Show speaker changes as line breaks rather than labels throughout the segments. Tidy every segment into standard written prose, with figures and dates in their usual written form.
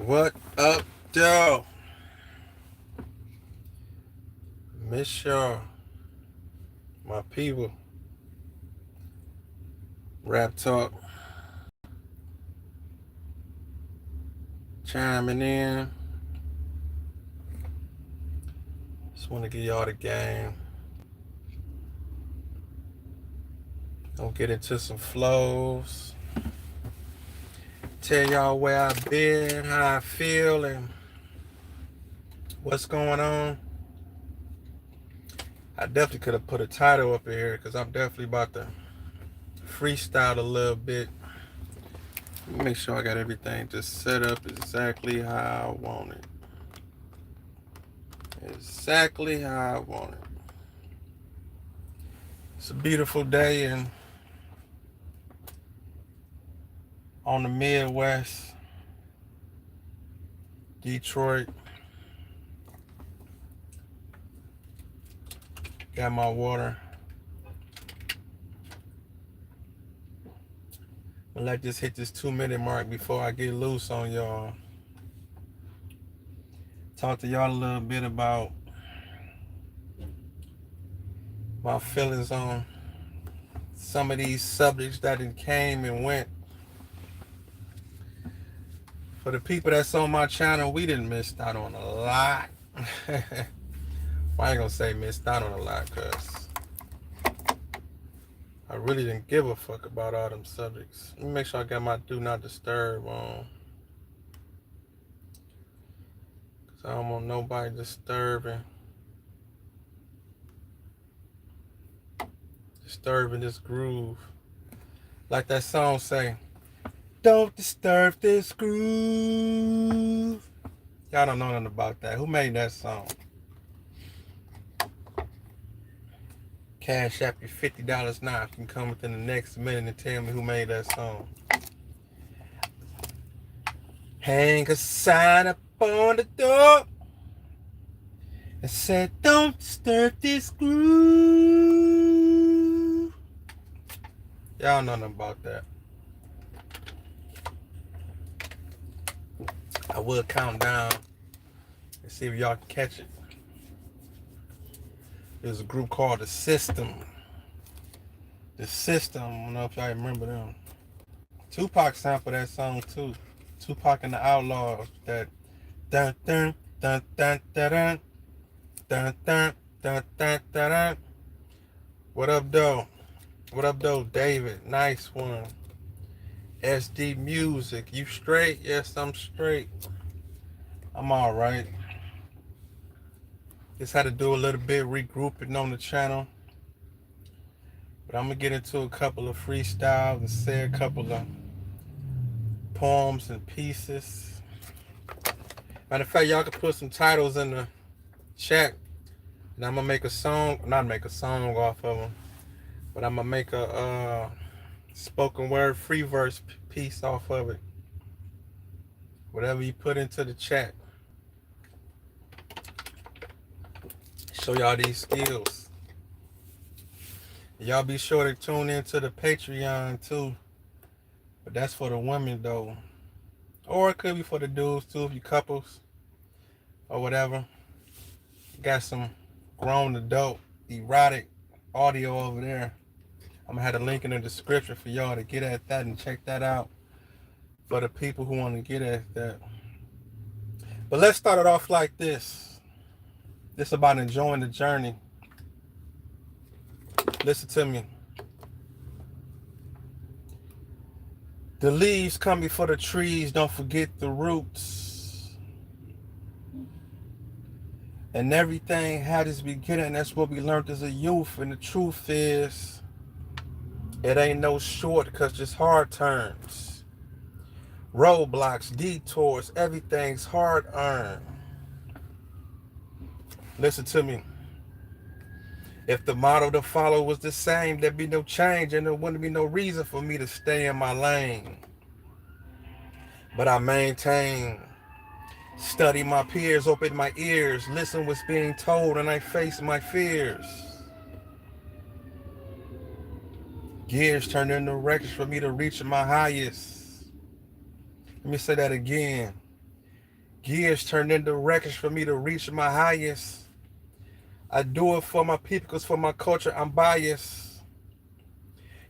What up, though? Miss y'all, my people. Raptalk chiming in. Just want to give y'all the game. Gonna get into some flows. Tell y'all where I've been, how I feel, and what's going on. I definitely could have put a title up here because I'm definitely about to freestyle a little bit. Make sure I got everything just set up exactly how I want it. Exactly how I want it. It's a beautiful day and on the Midwest, Detroit. Got my water. I'll let this hit this 2-minute mark before I get loose on y'all. Talk to y'all a little bit about my feelings on some of these subjects that came and went. For the people that's on my channel, we didn't miss out on a lot. Well, I ain't gonna say missed out on a lot because I really didn't give a fuck about all them subjects. Let me make sure I got my do not disturb on. Because I don't want nobody disturbing this groove. Like that song say, don't disturb this groove. Y'all don't know nothing about that. Who made that song? Cash App you $50 now. You can come within the next minute and tell me who made that song. Hang a sign up on the door and said, don't disturb this groove. Y'all know nothing about that. I will count down and see if y'all can catch it. There's a group called The System. The System, I don't know if y'all remember them. Tupac sampled that song too. Tupac and the Outlaws. That dun dun dun dun dun dun dun dun dun dun. What up, though? What up, though, David? Nice one. SD Music. You straight? Yes, I'm straight. I'm all right. Just had to do a little bit regrouping on the channel. But I'm going to get into a couple of freestyles and say a couple of poems and pieces. Matter of fact, y'all can put some titles in the chat. And I'm going to make a song. Not make a song off of them. But I'm going to make a spoken word Freeverse piece off of it. Whatever you put into the chat. Show y'all these skills. Y'all be sure to tune into the Patreon too. But that's for the women though. Or it could be for the dudes too, if you couples or whatever. Got some grown adult erotic audio over there. I'm gonna have a link in the description for y'all to get at that and check that out for the people who want to get at that. But let's start it off like this. This is about enjoying the journey. Listen to me. The leaves come before the trees, don't forget the roots. And everything had its beginning, that's what we learned as a youth. And the truth is, it ain't no shortcuts, just hard turns. Roadblocks, detours, everything's hard earned. Listen to me. If the motto to follow was the same, there'd be no change and there wouldn't be no reason for me to stay in my lane. But I maintain, study my peers, open my ears, listen what's being told, and I face my fears. Gears turn into records for me to reach my highest. Let me say that again. Gears turned into records for me to reach my highest. I do it for my people because for my culture I'm biased.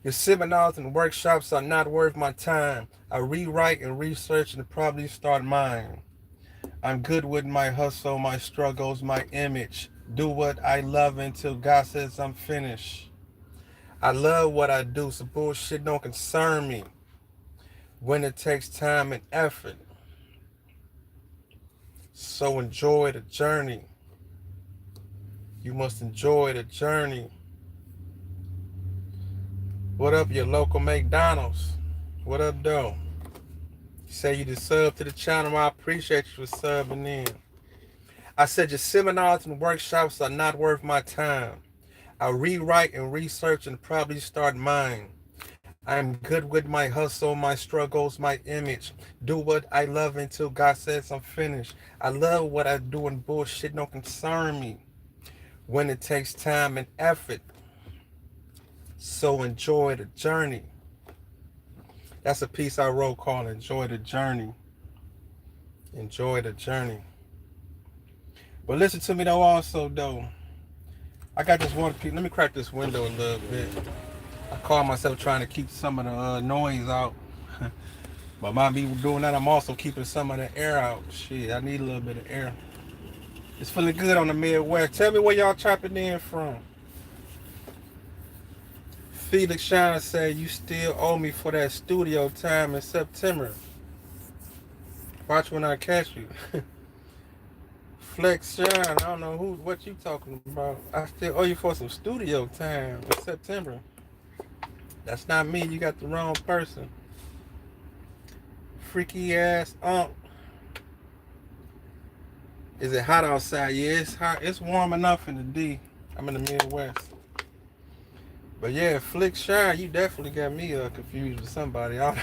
Your seminars and workshops are not worth my time. I rewrite and research and probably start mine. I'm good with my hustle, my struggles, my image. Do what I love until God says I'm finished. I love what I do, so bullshit don't concern me. When it takes time and effort. So enjoy the journey. You must enjoy the journey. What up, your local McDonald's? What up, though? You say you just sub to the channel. I appreciate you for subbing in. I said your seminars and workshops are not worth my time. I rewrite and research and probably start mine. I'm good with my hustle, my struggles, my image. Do what I love until God says I'm finished. I love what I do and bullshit don't concern me. When it takes time and effort. So enjoy the journey. That's a piece I wrote called Enjoy the Journey. Enjoy the journey. But listen to me though also though. I got this one piece. Let me crack this window a little bit. I caught myself trying to keep some of the noise out. But while me doing that, I'm also keeping some of the air out. Shit, I need a little bit of air. It's feeling good on the Midwest. Tell me where y'all chopping in from. Felix Shine said you still owe me for that studio time in September. Watch when I catch you. Flex Shine, I don't know what you talking about. I still owe you for some studio time in September. That's not me. You got the wrong person. Freaky ass ump. Is it hot outside? Yeah, it's hot. It's warm enough in the D. I'm in the Midwest. But yeah, Flick Shine, you definitely got me confused with somebody. I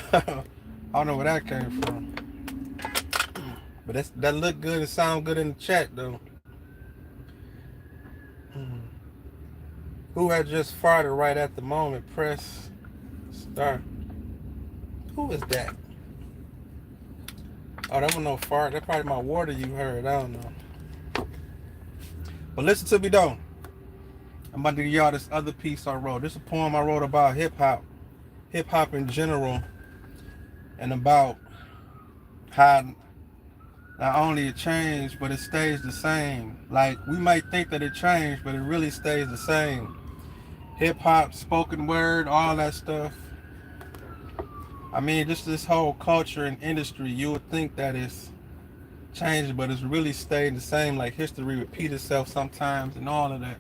don't know where that came from. But that looked good and sound good in the chat though. Who had just farted right at the moment? Press start. Who is that? Oh, that was no fart. That's probably my water you heard. I don't know. But listen to me though. I'm about to give y'all this other piece I wrote. This is a poem I wrote about hip hop in general, and about how not only it changed, but it stays the same. Like we might think that it changed, but it really stays the same. Hip hop, spoken word, all that stuff. I mean, just this whole culture and industry, you would think that it's changed, but it's really stayed the same. Like history repeats itself sometimes and all of that.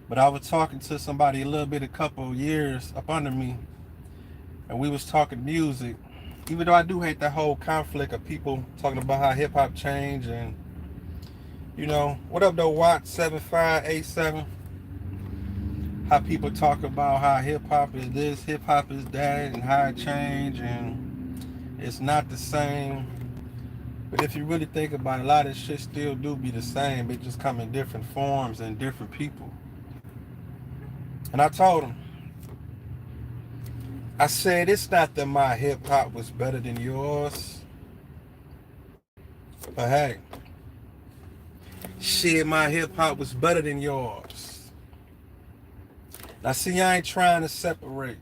But I was talking to somebody a couple years up under me, and we was talking music. Even though I do hate that whole conflict of people talking about how hip hop changed and what up though, Watt 7587? How people talk about how hip hop is this, hip hop is that, and how it changed and it's not the same. But if you really think about it, a lot of shit still do be the same. It just come in different forms and different people. And I told him, I said, it's not that my hip hop was better than yours. But hey, shit, my hip hop was better than yours. Now see, I ain't trying to separate.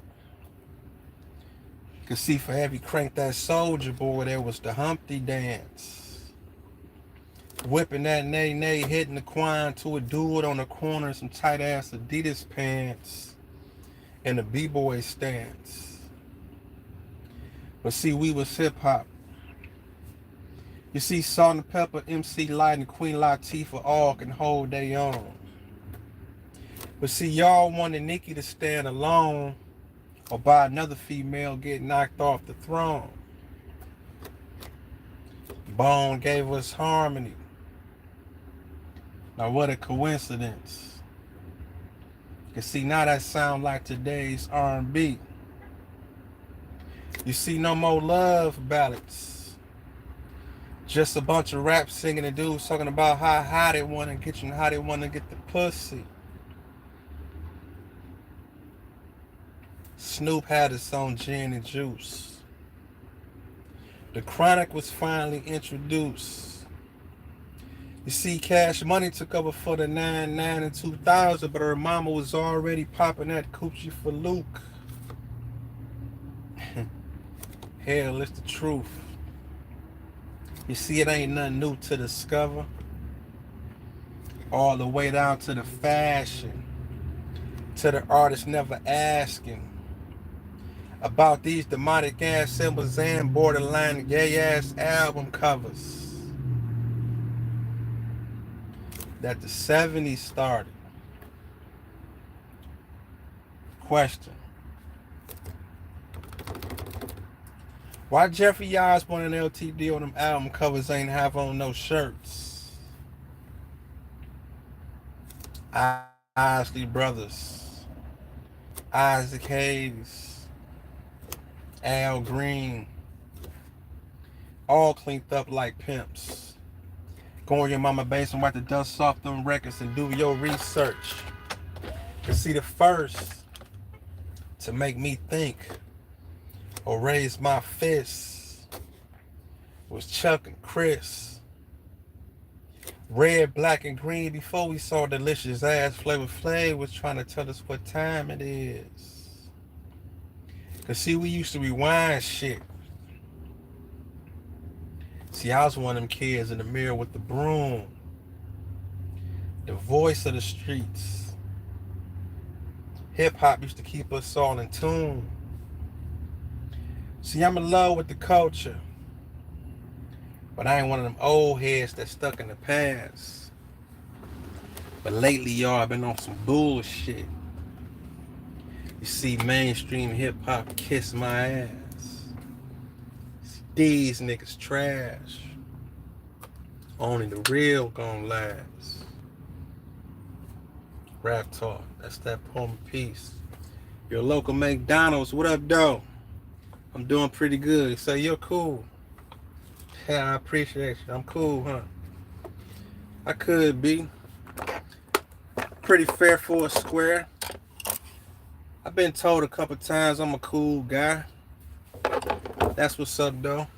Cause see, for every crank that Soldier Boy, there was the Humpty dance. Whipping that nay, hitting the quine to a dude on the corner in some tight ass Adidas pants and a b-boy stance. But see, we was hip hop. You see, Salt and Pepper, MC Light, and Queen Latifah all can hold their own. But see, y'all wanted Nicki to stand alone or by another female get knocked off the throne. Bone gave us harmony. Now what a coincidence. You see, now that sound like today's R&B. You see, no more love ballads. Just a bunch of rap singing and dudes talking about how high they want to get you and how they want to get the pussy. Snoop had his own gin and juice. The Chronic was finally introduced. You see, Cash Money took over for the 99 and 2000, but her mama was already popping that coochie for Luke. Hell, it's the truth. You see, it ain't nothing new to discover. All the way down to the fashion, to the artist never asking about these demonic ass symbols and borderline gay ass album covers that the 70s started. Question: why Jeffrey Osborne and LTD on them album covers ain't have on no shirts? Isley Brothers, Isaac Hayes, Al Green, all cleaned up like pimps. Go in your mama basement, wipe the dust off them records and do your research. To see, the first to make me think or raise my fists was Chuck and Chris. Red, black, and green before we saw delicious ass. Flavor Flav was trying to tell us what time it is. Cause see, we used to rewind shit. See, I was one of them kids in the mirror with the broom. The voice of the streets. Hip hop used to keep us all in tune. See, I'm in love with the culture. But I ain't one of them old heads that stuck in the past. But lately, y'all, I've been on some bullshit. You see, mainstream hip-hop kiss my ass. See, these niggas trash. Only the real gon' last. Raptalk, that's that poem piece. Your local McDonald's, what up, though? I'm doing pretty good. Say, you're cool. Yeah, I appreciate you. I'm cool, huh? I could be. Pretty fair for a square. I've been told a couple times I'm a cool guy. That's what's up, though.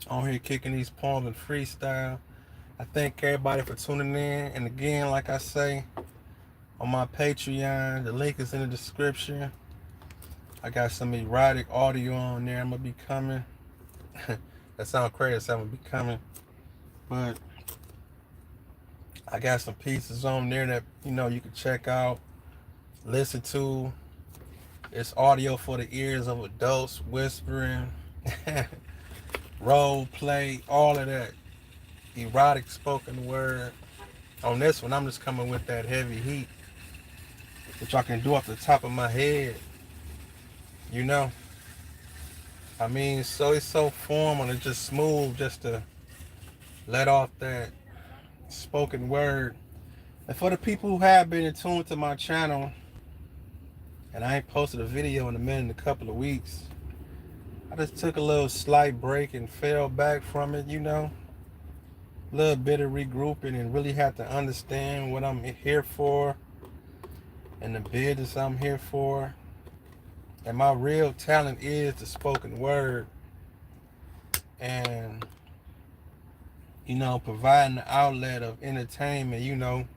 On here kicking these poems and freestyle. I thank everybody for tuning in. And again, like I say, on my Patreon, the link is in the description. I got some erotic audio on there. I'm going to be coming. That sounds crazy, so I'm gonna be coming, but I got some pieces on there that you can check out, listen to. It's audio for the ears of adults, whispering, role play, all of that, erotic spoken word. On this one, I'm just coming with that heavy heat, which I can do off the top of my head. I mean, so it's so formal and just smooth just to let off that spoken word. And for the people who have been in tune to my channel, and I ain't posted a video in a couple of weeks, I just took a little slight break and fell back from it, a little bit of regrouping and really had to understand what I'm here for and the business I'm here for. And my real talent is the spoken word. And, providing the outlet of entertainment,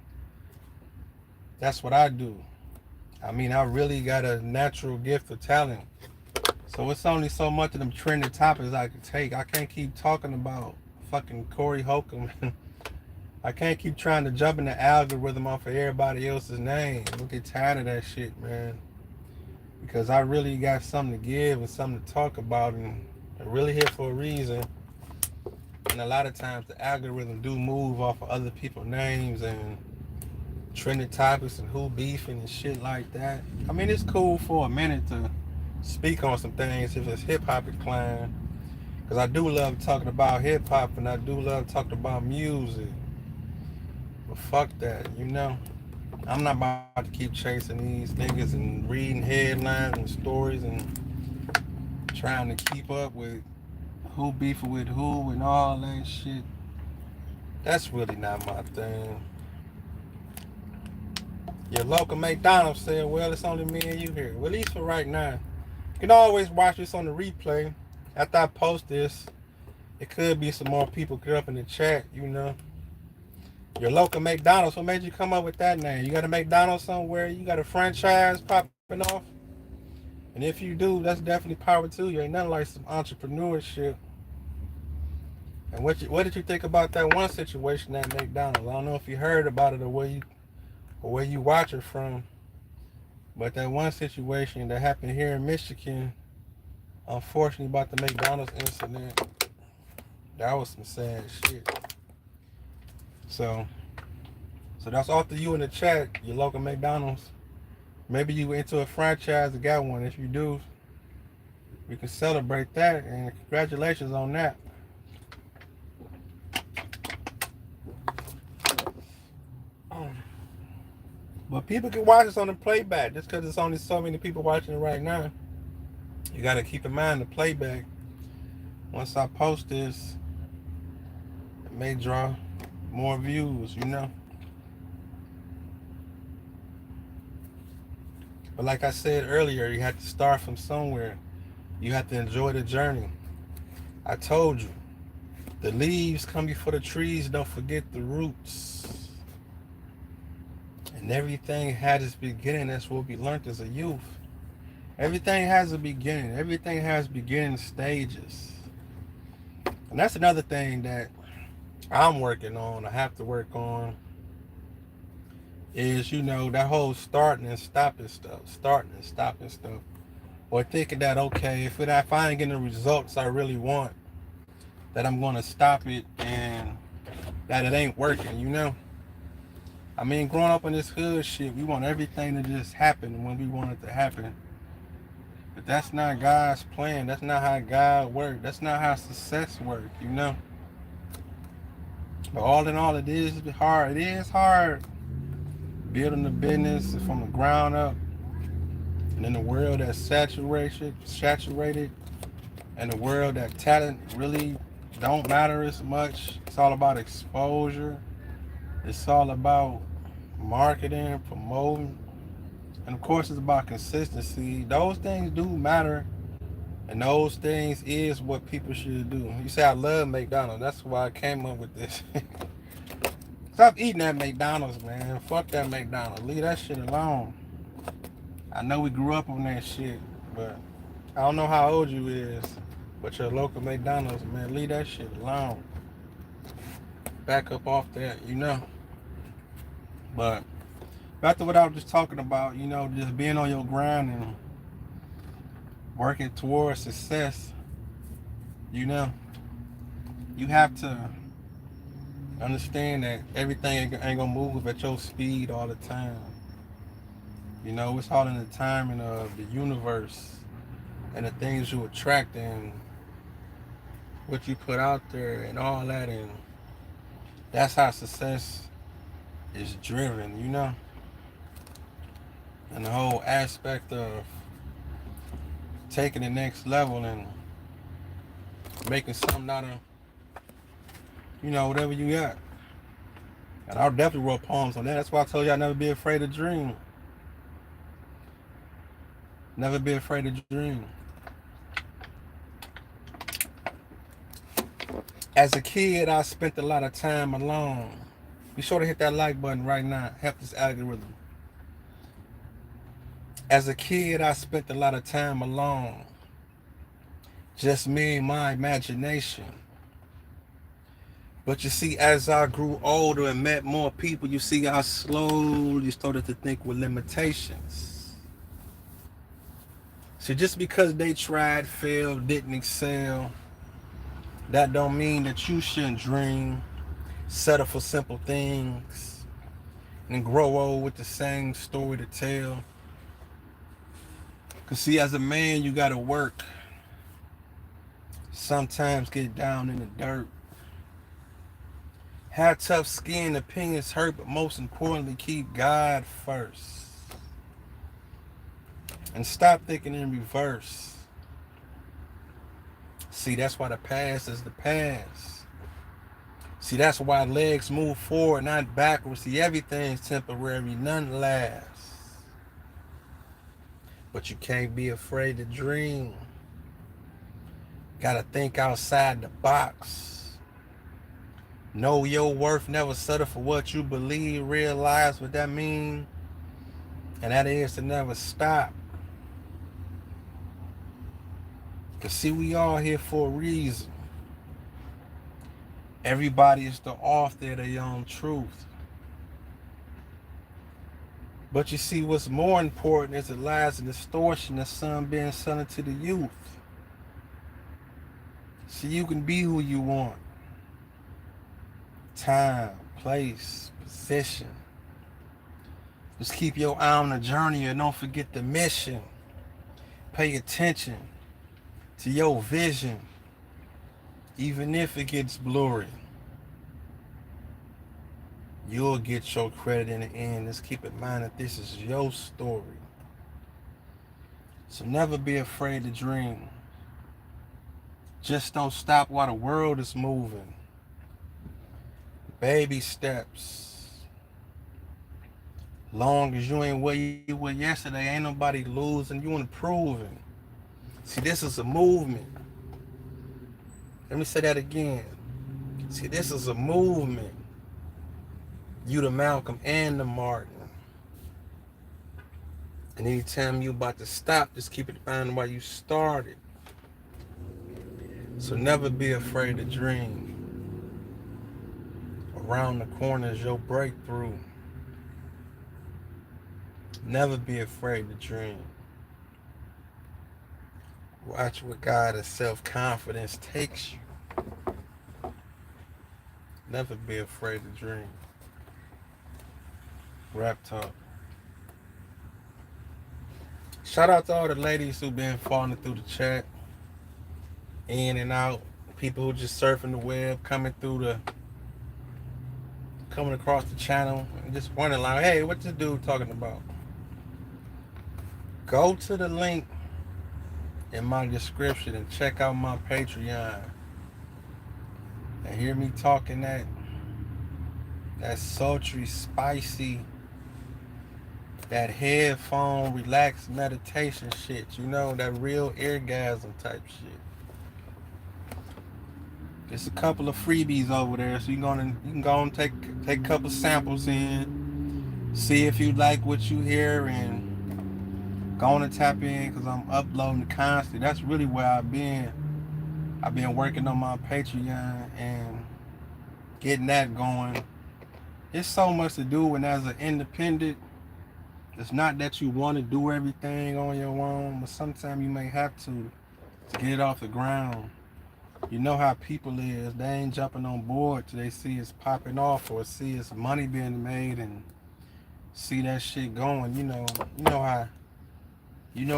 that's what I do. I mean, I really got a natural gift of talent. So it's only so much of them trending topics I can take. I can't keep talking about fucking Corey Holcomb. I can't keep trying to jump in the algorithm off of everybody else's name. I get tired of that shit, man. Because I really got something to give and something to talk about, and I'm really here for a reason. And a lot of times the algorithm do move off of other people's names and trending topics and who beefing and shit like that. I mean, it's cool for a minute to speak on some things if it's hip-hop inclined. Because I do love talking about hip-hop and I do love talking about music. But fuck that, I'm not about to keep chasing these niggas and reading headlines and stories and trying to keep up with who beefing with who and all that shit. That's really not my thing. Your local McDonald's said, well, it's only me and you here. Well, at least for right now. can always watch this on the replay. After I post this, it could be some more people get up in the chat, you know. Your local McDonald's, what made you come up with that name? You got a McDonald's somewhere? You got a franchise popping off? And if you do, that's definitely power to you. Ain't nothing like some entrepreneurship. And what did you think about that one situation at McDonald's? I don't know if you heard about it or where you watch it from, but that one situation that happened here in Michigan, unfortunately, about the McDonald's incident, that was some sad shit. So that's all to you in the chat, your local McDonald's. Maybe you into a franchise and got one. If you do, we can celebrate that, and congratulations on that. But people can watch this on the playback. Just because there's only so many people watching it right now, you got to keep in mind the playback. Once I post this, it may draw more views, you know. But like I said earlier, you have to start from somewhere. You have to enjoy the journey. I told you, the leaves come before the trees. Don't forget the roots. And everything had its beginning. That's what we learned as a youth. Everything has a beginning. Everything has beginning stages. And that's another thing that I'm working on. I have to work on. Is, you know, that whole starting and stopping stuff. Or thinking that, okay, if I ain't getting the results I really want, that I'm going to stop it and that it ain't working, you know? I mean, growing up in this hood shit, we want everything to just happen when we want it to happen. But that's not God's plan. That's not how God works. That's not how success works, you know? But all in all, it is hard. It is hard building a business from the ground up. And in a world that's saturated, and a world that talent really don't matter as much. It's all about exposure. It's all about marketing, promoting, and of course it's about consistency. Those things do matter, and those things is what people should do. You say I love McDonald's. That's why I came up with this. Stop eating that McDonald's, man. Fuck that McDonald's. Leave that shit alone. I know we grew up on that shit, but I don't know how old you is, but your local McDonald's, man, leave that shit alone. Back up off that, you know. But back to what I was just talking about, you know, just being on your grind and working towards success, you know. You have to understand that everything ain't gonna move at your speed all the time. You know, it's all in the timing of the universe and the things you attract and what you put out there and all that, and that's how success is driven, you know. And the whole aspect of taking the next level and making something out of, you know, whatever you got. And I definitely wrote poems on that. That's why I told you I never be afraid to dream. Never be afraid to dream. As a kid, I spent a lot of time alone. Be sure to hit that like button right now. Help this algorithm. As a kid, I spent a lot of time alone. Just me and my imagination. But you see, as I grew older and met more people, you see, I slowly started to think with limitations. See, just because they tried, failed, didn't excel, that don't mean that you shouldn't dream, settle for simple things, and grow old with the same story to tell. Because see, as a man, you gotta work. Sometimes get down in the dirt. Have tough skin, opinions hurt, but most importantly, keep God first. And stop thinking in reverse. See, that's why the past is the past. See, that's why legs move forward, not backwards. See, everything's temporary, none lasts. But you can't be afraid to dream. Gotta think outside the box. Know your worth, never settle for what you believe. Realize what that means. And that is to never stop. Cause see, we all here for a reason. Everybody is the author of their own truth. But you see, what's more important is the lies and distortion the sun being sent to the youth. So you can be who you want. Time, place, position. Just keep your eye on the journey and don't forget the mission. Pay attention to your vision, even if it gets blurry. You'll get your credit in the end. Just keep in mind that this is your story. So never be afraid to dream. Just don't stop while the world is moving. Baby steps. Long as you ain't where you were yesterday, ain't nobody losing. You improving. See, this is a movement. Let me say that again. See, this is a movement. You the Malcolm and the Martin. And anytime you about to stop, just keep it in mind why you started. So never be afraid to dream. Around the corner is your breakthrough. Never be afraid to dream. Watch where God and self-confidence takes you. Never be afraid to dream. Raptalk. Shout out to all the ladies who've been falling through the chat. In and out. People who just surfing the web, coming across the channel and just wondering like, hey, what's this dude talking about? Go to the link in my description and check out my Patreon. And hear me talking that sultry, spicy, that headphone, relaxed meditation shit. You know, that real orgasm type shit. There's a couple of freebies over there, so you can go and take a couple samples in, see if you like what you hear, and go on and tap in because I'm uploading constantly. That's really where I've been. I've been working on my Patreon and getting that going. It's so much to do, and as an independent, it's not that you want to do everything on your own, but sometimes you may have to get it off the ground. You know how people is. They ain't jumping on board till they see it's popping off or see it's money being made and see that shit going. You know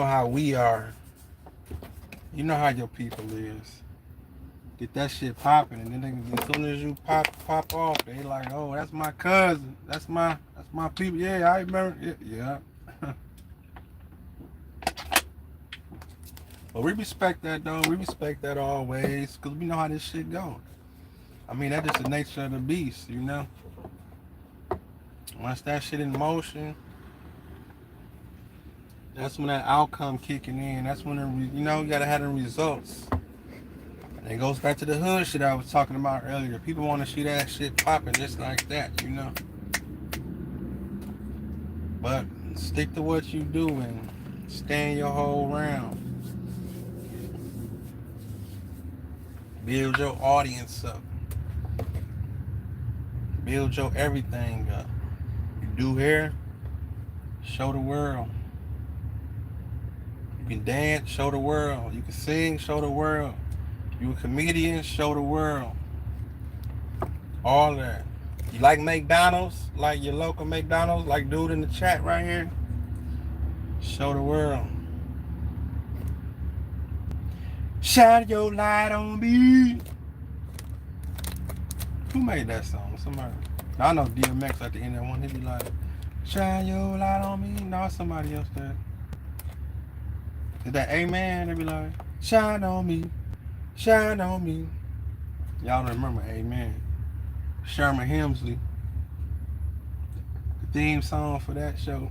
how we are. You know how your people is. Get that shit popping, and then as soon as you pop off, they like, oh, that's my cousin. That's my people. Yeah, I remember. Yeah. But we respect that, though. We respect that always, because we know how this shit go. I mean, that's just the nature of the beast, you know? Once that shit in motion, that's when that outcome kicking in. That's when, you got to have the results. And it goes back to the hood shit I was talking about earlier. People want to see that shit popping just like that, you know? But stick to what you do and stand your whole round. Build your audience up. Build your everything up. You do hair, show the world. You can dance, show the world. You can sing, show the world. You a comedian, show the world. All that. You like McDonald's, like your local McDonald's, like dude in the chat right here? Show the world. Shine your light on me. Who made that song? Somebody. I know DMX at the end of that one. He'd be like, shine your light on me. No, somebody else there. Is that Amen? They'd be like, shine on me. Shine on me. Y'all don't remember Amen. Sherman Hemsley. The theme song for that show.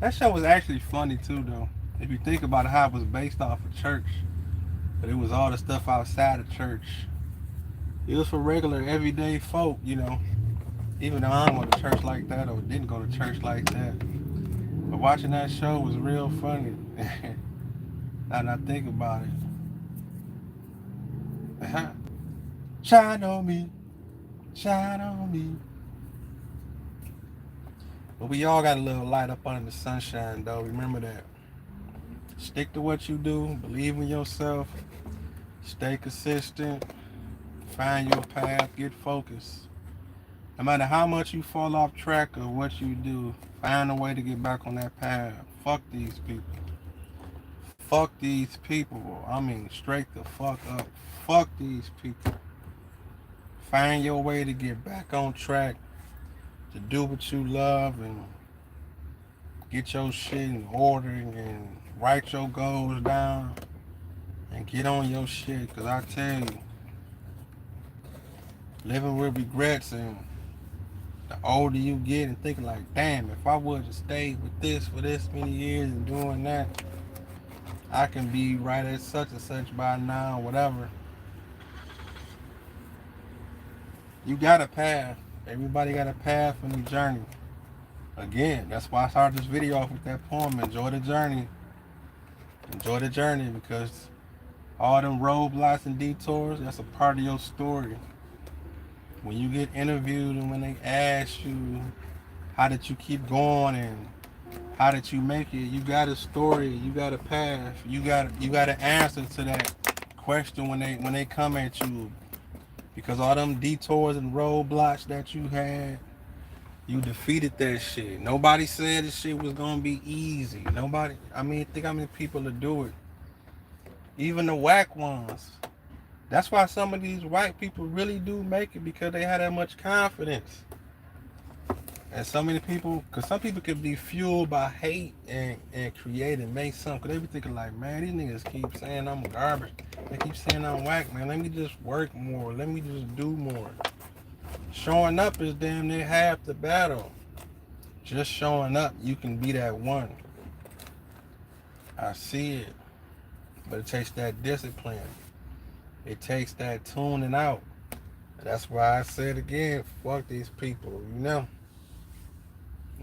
That show was actually funny too, though. If you think about how it was based off of church, but it was all the stuff outside of church. It was for regular, everyday folk, you know. Even though I don't go to church like that or didn't go to church like that. But watching that show was real funny. Now that I think about it. Shine on me, shine on me. But we all got a little light up under the sunshine, though. Remember that. Stick to what you do. Believe in yourself. Stay consistent. Find your path. Get focused. No matter how much you fall off track of what you do, find a way to get back on that path. Fuck these people. Fuck these people. I mean, straight the fuck up. Fuck these people. Find your way to get back on track, to do what you love and get your shit in order and write your goals down and get on your shit. Because I tell you, living with regrets and the older you get and thinking like, damn, if I would have stayed with this for this many years and doing that, I can be right at such and such by now, whatever. You got a path. Everybody got a path in the journey. Again, that's why I started this video off with that poem. Enjoy the journey. Enjoy the journey, because all them roadblocks and detours, that's a part of your story. When you get interviewed and when they ask you, how did you keep going and how did you make it? You got a story, you got a path, you got an answer to that question when they come at you. Because all them detours and roadblocks that you had, you defeated that shit. Nobody said this shit was gonna be easy. Nobody. I mean, think how many people to do it. Even the whack ones. That's why some of these white people really do make it, because they have that much confidence. And so many people, because some people can be fueled by hate and create and make something. Because they be thinking like, man, these niggas keep saying I'm garbage. They keep saying I'm whack, man. Let me just work more. Let me just do more. Showing up is damn near half the battle. Just showing up, you can be that one. I see it. But it takes that discipline. It takes that tuning out. That's why I said again, fuck these people, you know.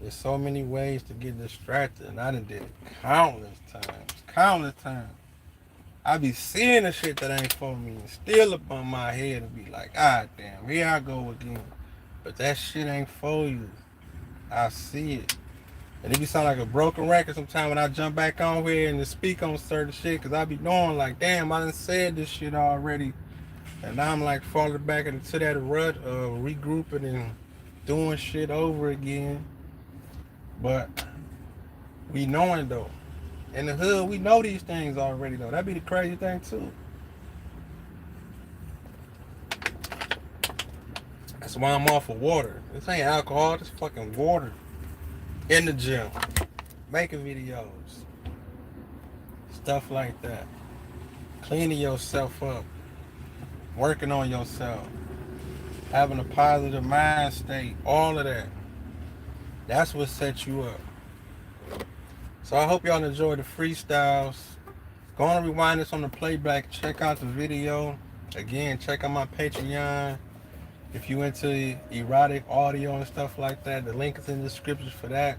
There's so many ways to get distracted, and I done did it countless times. I be seeing the shit that ain't for me and still up on my head and be like, ah damn, here I go again. But that shit ain't for you. I see it. And it be sound like a broken record sometimes when I jump back on here and to speak on certain shit, because I be knowing like, damn, I done said this shit already. And now I'm like falling back into that rut of regrouping and doing shit over again. But we knowing though. In the hood, we know these things already though. That'd be the crazy thing too. That's why I'm off of water. This ain't alcohol, this fucking water. In the gym. Making videos. Stuff like that. Cleaning yourself up. Working on yourself. Having a positive mind state. All of that. That's what sets you up. So I hope y'all enjoy the freestyles. Go on and rewind this on the playback. Check out the video. Again, check out my Patreon. If you into erotic audio and stuff like that, the link is in the description for that.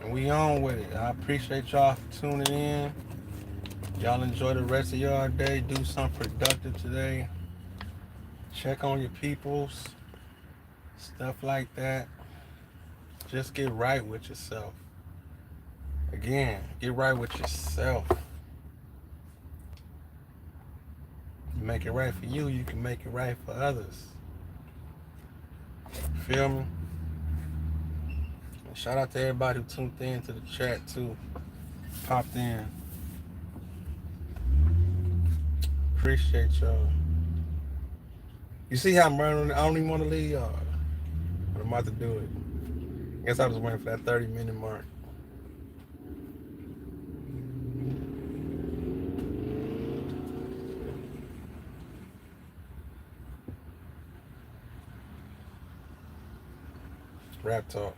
And we on with it. I appreciate y'all for tuning in. Y'all enjoy the rest of y'all day. Do something productive today. Check on your peoples. Stuff like that. Just get right with yourself. Again, get right with yourself. You make it right for you, you can make it right for others. Feel me? And shout out to everybody who tuned in to the chat too. Popped in. Appreciate y'all. You see how I'm running? I don't even want to leave y'all. But I'm about to do it. Guess I was waiting for that 30-minute mark. Raptalk.